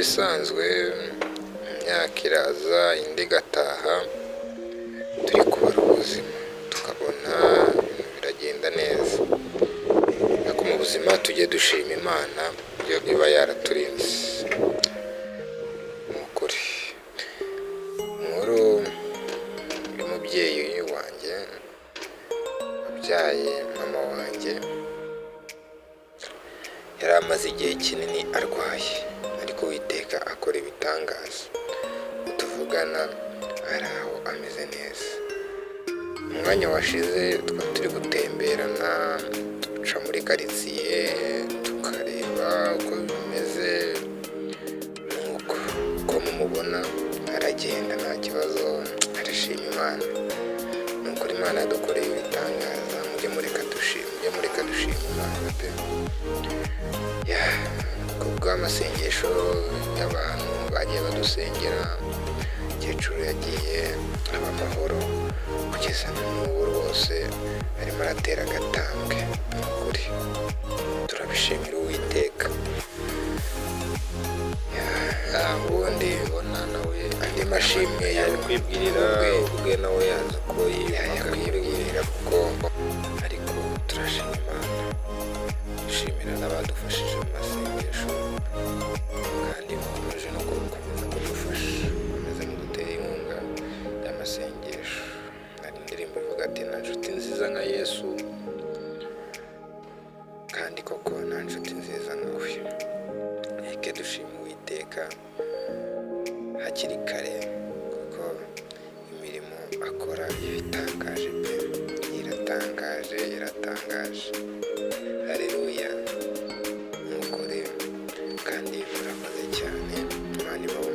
nk'ibisanzwe imyaka iraza indi igataha, turi kubara ubuzima tukabona ibintu biragenda neza, ariko mu buzima tujye dushima Imana yo iba yaraturinze. Ni ukuri inkuru y'umubyeyi wanjye wabyaye mama wanjye, yari amaze igihe kinini arwaye, ariko Uwiteka akora ibitangaza. Tuvugana ari aho ameze neza. Umwanya washize twari turi gutemberana, duca muri karitsiye tukareba uko bimeze, uko mumubona aragenda nta kibazo, arashima Imana. Ni ukuri Imana yadukoreye ibitangaza, mujye mureka dushima Imana pe. Kubw'amasengesho y'abantu bagiye badusengera, umukecuru yagiye aba amahoro, kugeza n'ubu rwose arimo aratera agatambwe. Ni ukuri turabishimira Uwiteka. Ubundi ubona nawe andi mashimwe yari kwibwirira ubwe, nawe yaza ko yakwibwirira kuko, ariko turashima Imana, dushimira n'abadufashije mu masengesho, kandi mukomeje no gukomeza kudufasha, mukomeze mudutera inkunga y'amasengesho. Hari indirimbo ivuga ati nta nshuti nziza nka Yesu, kandi koko nta nshuti nziza nkawe. Reke dushima Uwiteka hakiri kare, kuko imirimo akora ibitangaje pe, iratangaje. Haleluya. Mukore kandi murakoze cyane, Imana ibahe